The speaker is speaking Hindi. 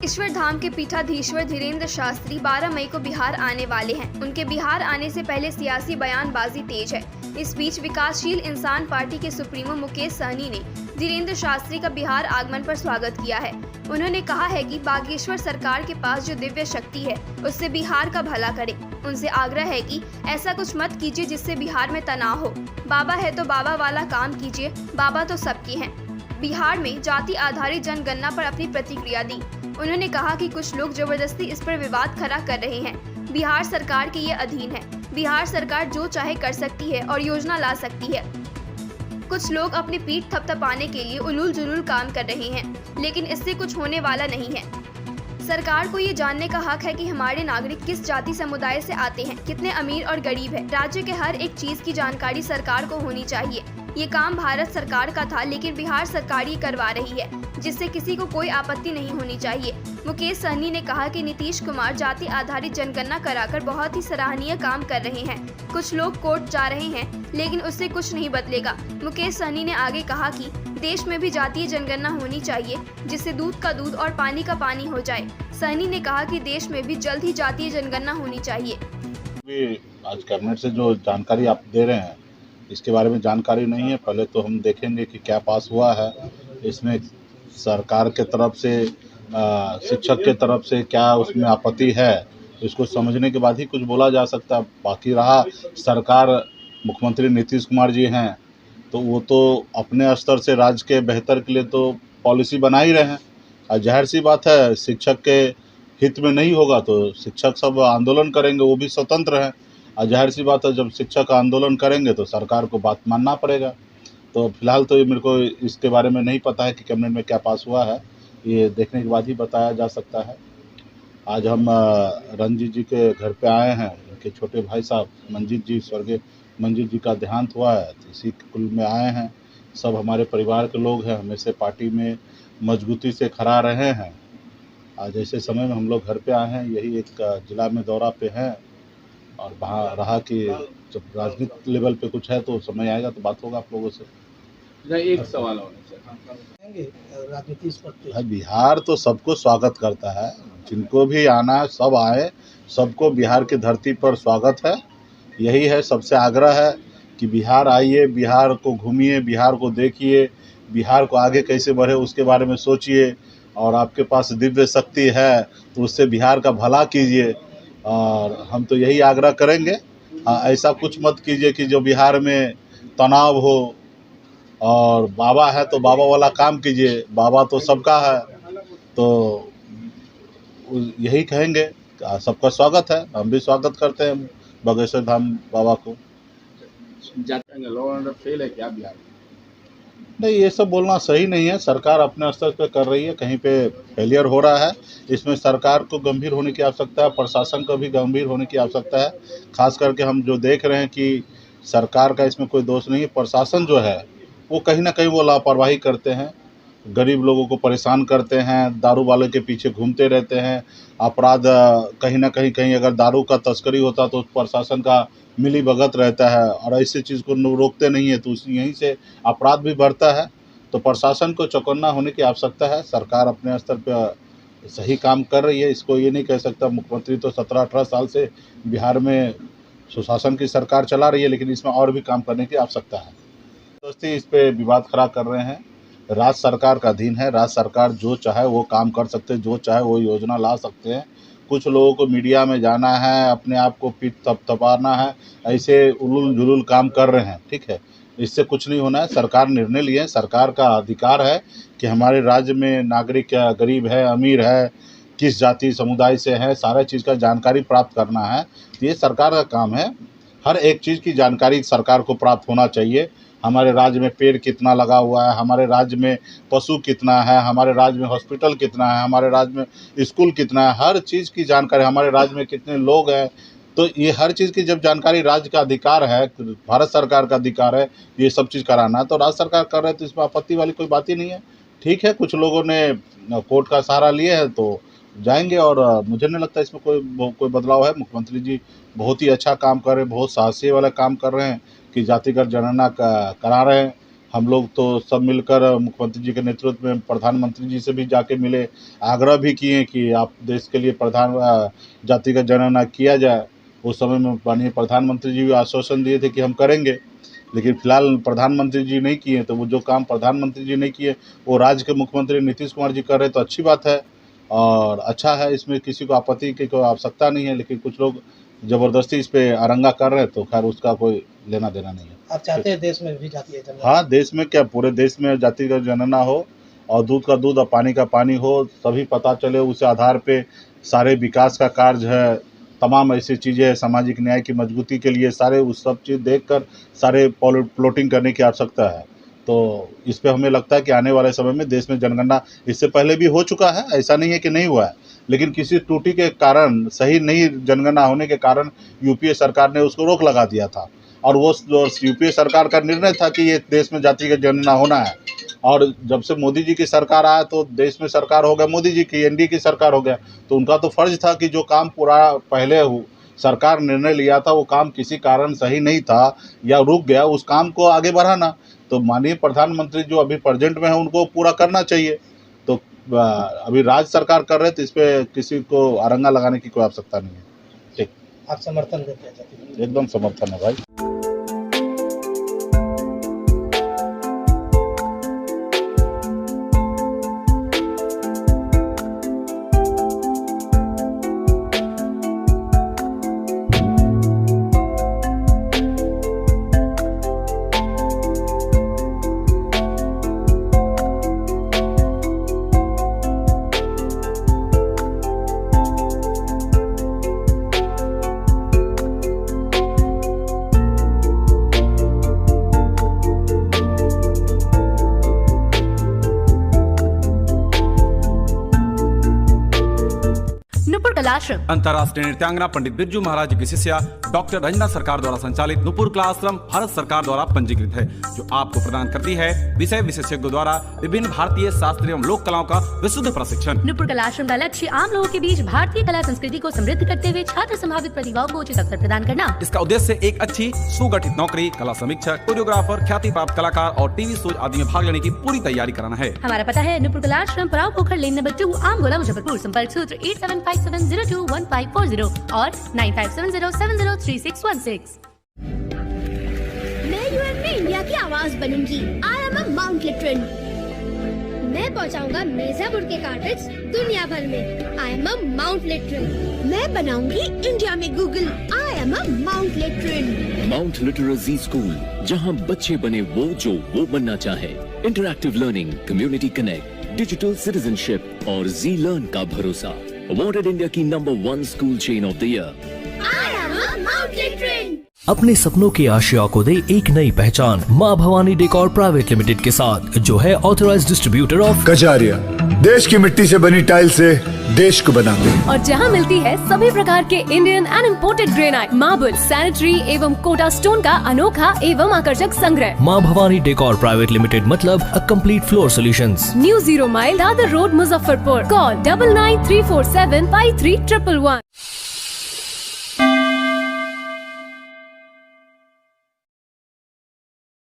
ईश्वर धाम के पीठाधीश्वर धीरेन्द्र शास्त्री 12 मई को बिहार आने वाले हैं। उनके बिहार आने से पहले सियासी बयानबाजी तेज है। इस बीच विकासशील इंसान पार्टी के सुप्रीमो मुकेश सहनी ने धीरेन्द्र शास्त्री का बिहार आगमन पर स्वागत किया है। उन्होंने कहा है कि बागेश्वर सरकार के पास जो दिव्य शक्ति है उससे बिहार का भला करे। उनसे आग्रह है कि ऐसा कुछ मत कीजिए जिससे बिहार में तनाव हो। बाबा है तो बाबा वाला काम कीजिए, बाबा तो सबके हैं। बिहार में जाति आधारित जनगणना पर अपनी प्रतिक्रिया दी। उन्होंने कहा कि कुछ लोग जबरदस्ती इस पर विवाद खड़ा कर रहे हैं। बिहार सरकार के ये अधीन है। बिहार सरकार जो चाहे कर सकती है और योजना ला सकती है। कुछ लोग अपनी पीठ थपथपाने के लिए उलूल जुलूल काम कर रहे हैं, लेकिन इससे कुछ होने वाला नहीं है। सरकार को ये जानने का हक है कि हमारे नागरिक किस जाति समुदाय से आते हैं, कितने अमीर और गरीब है। राज्य के हर एक चीज की जानकारी सरकार को होनी चाहिए। ये काम भारत सरकार का था, लेकिन बिहार सरकार ये करवा रही है, जिससे किसी को कोई आपत्ति नहीं होनी चाहिए। मुकेश सहनी ने कहा कि नीतीश कुमार जाति आधारित जनगणना कराकर बहुत ही सराहनीय काम कर रहे हैं। कुछ लोग कोर्ट जा रहे हैं, लेकिन उससे कुछ नहीं बदलेगा। मुकेश सहनी ने आगे कहा कि देश में भी जातीय जनगणना होनी चाहिए, जिससे दूध का दूध और पानी का पानी हो जाए। सहनी ने कहा कि देश में भी जल्द ही जातीय जनगणना होनी चाहिए। आज कैबिनेट से जो जानकारी आप दे रहे हैं, इसके बारे में जानकारी नहीं है। पहले तो हम देखेंगे कि क्या पास हुआ है, इसमें सरकार के तरफ से शिक्षक के तरफ से क्या उसमें आपत्ति है, इसको समझने के बाद ही कुछ बोला जा सकता है। बाकी रहा सरकार, मुख्यमंत्री नीतीश कुमार जी हैं, तो वो तो अपने स्तर से राज्य के बेहतर के लिए तो पॉलिसी बना ही रहे हैं। और जाहिर सी बात है, शिक्षक के हित में नहीं होगा तो शिक्षक सब आंदोलन करेंगे, वो भी स्वतंत्र हैं। और जाहिर सी बात है, जब शिक्षक आंदोलन करेंगे तो सरकार को बात मानना पड़ेगा। तो फिलहाल तो मेरे को इसके बारे में नहीं पता है कि कैबिनेट में क्या पास हुआ है, ये देखने के बाद ही बताया जा सकता है। आज हम रंजीत जी के घर पे आए हैं। उनके छोटे भाई साहब मंजीत जी, स्वर्गीय मंजीत जी का देहांत हुआ है, तो इसी कुल में आए हैं। सब हमारे परिवार के लोग हैं, हमेशा पार्टी में मजबूती से खड़ा रहे हैं। आज ऐसे समय में हम लोग घर पे आए हैं, यही एक जिला में दौरा पे हैं, और वहाँ रहा कि जब राजनीतिक लेवल पे कुछ है तो समय आएगा तो बात होगा आप लोगों से। एक सवाल और राजनीति इस पर बिहार तो सबको स्वागत करता है, जिनको भी आना है सब आए, सबको बिहार की धरती पर स्वागत है। यही है, सबसे आग्रह है कि बिहार आइए, बिहार को घूमिए, बिहार को देखिए, बिहार को आगे कैसे बढ़े उसके बारे में सोचिए। और आपके पास दिव्य शक्ति है तो उससे बिहार का भला कीजिए। और हम तो यही आग्रह करेंगे, ऐसा कुछ मत कीजिए कि जो बिहार में तनाव हो। और बाबा है तो बाबा वाला काम कीजिए, बाबा तो सबका है। तो यही कहेंगे, सबका स्वागत है, हम भी स्वागत करते हैं बागेश्वर धाम बाबा को। लॉ एंड ऑर्डर फेल है क्या बिहार में? नहीं, ये सब बोलना सही नहीं है। सरकार अपने स्तर पे कर रही है, कहीं पे फेलियर हो रहा है, इसमें सरकार को गंभीर होने की आवश्यकता है, प्रशासन को भी गंभीर होने की आवश्यकता है। खास करके हम जो देख रहे हैं कि सरकार का इसमें कोई दोष नहीं है, प्रशासन जो है वो कहीं ना कहीं वो लापरवाही करते हैं, गरीब लोगों को परेशान करते हैं, दारू वाले के पीछे घूमते रहते हैं। अपराध कहीं ना कहीं अगर दारू का तस्करी होता तो प्रशासन का मिलीभगत रहता है, और ऐसी चीज़ को रोकते नहीं है तो यहीं से अपराध भी बढ़ता है। तो प्रशासन को चौकन्ना होने की आवश्यकता है। सरकार अपने स्तर पर सही काम कर रही है, इसको ये नहीं कह सकता। मुख्यमंत्री तो 17-18 साल से बिहार में सुशासन की सरकार चला रही है, लेकिन इसमें और भी काम करने की आवश्यकता है। दोस्ती इस पे विवाद खड़ा कर रहे हैं, राज्य सरकार का अधीन है। राज्य सरकार जो चाहे वो काम कर सकते हैं, जो चाहे वो योजना ला सकते हैं। कुछ लोगों को मीडिया में जाना है, अपने आप को पीठ थपथपाना है, ऐसे उलूल जुलूल काम कर रहे हैं, ठीक है। इससे कुछ नहीं होना है। सरकार निर्णय लिए, सरकार का अधिकार है कि हमारे राज्य में नागरिक क्या गरीब है, अमीर है, किस जाति समुदाय से है, सारा चीज़ का जानकारी प्राप्त करना है। ये सरकार का काम है। हर एक चीज़ की जानकारी सरकार को प्राप्त होना चाहिए। हमारे राज्य में पेड़ कितना लगा हुआ है, हमारे राज्य में पशु कितना है, हमारे राज्य में हॉस्पिटल कितना है, हमारे राज्य में स्कूल कितना है, हर चीज़ की जानकारी, हमारे राज्य में कितने लोग हैं। तो ये हर चीज़ की जब जानकारी राज्य का अधिकार है, भारत सरकार का अधिकार है ये सब चीज़ कराना, तो राज्य सरकार कर रहे हैं, तो इसमें आपत्ति वाली कोई बात ही नहीं है। ठीक है, कुछ लोगों ने कोर्ट का सहारा लिए है तो जाएंगे, और मुझे नहीं लगता इसमें कोई बदलाव है। मुख्यमंत्री जी बहुत ही अच्छा काम कर रहे हैं, बहुत साहसी वाला काम कर रहे हैं कि जातिगत जनगणना करा रहे हैं। हम लोग तो सब मिलकर मुख्यमंत्री जी के नेतृत्व में प्रधानमंत्री जी से भी जाके मिले, आग्रह भी किए कि आप देश के लिए जातिगत जनगणना किया जाए। उस समय में माननीय प्रधानमंत्री जी भी आश्वासन दिए थे कि हम करेंगे, लेकिन फिलहाल प्रधानमंत्री जी नहीं किए। तो वो जो काम प्रधानमंत्री जी नहीं किए वो राज्य के मुख्यमंत्री नीतीश कुमार जी कर रहे, तो अच्छी बात है और अच्छा है, इसमें किसी को आपत्ति की कोई आवश्यकता नहीं है। लेकिन कुछ लोग ज़बरदस्ती इस पे अरंगा कर रहे हैं, तो खैर उसका कोई लेना देना नहीं है। आप चाहते हैं देश में भी जातीय जनगणना? हाँ, देश में क्या पूरे देश में जातिगत जनगणना हो और दूध का दूध और पानी का पानी हो, सभी पता चले, उस आधार पे सारे विकास का कार्य है, तमाम ऐसी चीज़ें हैं, सामाजिक न्याय की मजबूती के लिए सारे उस सब चीज़ देखकर सारे प्लॉटिंग करने की आवश्यकता है। तो इस पे हमें लगता है कि आने वाले समय में देश में जनगणना इससे पहले भी हो चुका है, ऐसा नहीं है कि नहीं हुआ है, लेकिन किसी त्रुटि के कारण, सही नहीं जनगणना होने के कारण यूपीए सरकार ने उसको रोक लगा दिया था। और वो यूपीए सरकार का निर्णय था कि ये देश में जातिगत जनगणना होना है। और जब से मोदी जी की सरकार आया तो देश में सरकार हो गया मोदी जी की, एनडीए की सरकार हो गया, तो उनका तो फर्ज था कि जो काम पूरा पहले सरकार निर्णय लिया था वो काम किसी कारण सही नहीं था या रुक गया, उस काम को आगे बढ़ाना। तो माननीय प्रधानमंत्री जो अभी प्रेजेंट में है उनको पूरा करना चाहिए। तो अभी राज्य सरकार कर रहे, तो इस पर किसी को अरंगा लगाने की कोई आवश्यकता नहीं है। ठीक, आप समर्थन देते हैं? एकदम समर्थन है भाई। नुपुर कलाश्रम अंतर्राष्ट्रीय नृत्यांगना पंडित बिरजू महाराज की शिष्या डॉक्टर रंजना सरकार द्वारा संचालित नुपुर कला आश्रम भारत सरकार द्वारा पंजीकृत है, जो आपको प्रदान करती है विषय विशेषज्ञों द्वारा विभिन्न भारतीय शास्त्रीय एवं लोक कलाओं का विशुद्ध प्रशिक्षण। नुपुर कलाश्रम का लक्ष्य आम लोगों के बीच भारतीय कला संस्कृति को समृद्ध करते हुए छात्र संभावित प्रतिभाओं को उचित अवसर प्रदान करना। इसका उद्देश्य एक अच्छी सुगठित नौकरी, कला समीक्षक, कोरियोग्राफर, ख्याति प्राप्त कलाकार और टीवी शो आदि में भाग लेने की पूरी तैयारी कराना है। हमारा पता है नुपुर कलाश्रम, पराव पोखर लेन नंबर 2, आम गोला, मुजफ्फरपुर। संपर्क सूत्र 8757021540 और 9570703616। मैं यूएन में इंडिया की आवाज बनूंगी। आई एम अ माउंट लिटरन। मैं पहुंचाऊंगा मिर्जापुर के कार्टेज दुनिया भर में। I am a Mount Literan. मैं बनाऊंगी इंडिया में Google. I am a Mount Literan. Mount Litera Zee school, जहां बच्चे बने जो वो बनना चाहे। Interactive learning, community connect, digital citizenship और जी लर्न का भरोसा। अवॉर्डेड इंडिया की number 1 school chain of the year. I am a Mount Literan. अपने सपनों की आशिया को दे एक नई पहचान माँ भवानी डेकोर प्राइवेट लिमिटेड के साथ, जो है ऑथराइज्ड डिस्ट्रीब्यूटर ऑफ कजारिया। देश की मिट्टी से बनी टाइल से देश को बनाते हैं। और जहां मिलती है सभी प्रकार के Indian and imported granite, marble, sanitary एवं कोटा स्टोन का अनोखा एवं आकर्षक संग्रह। माँ भवानी डेकोर प्राइवेट लिमिटेड मतलब a complete floor solutions. New 0 mile Dadar road, Muzaffarpur. Call 9934753111।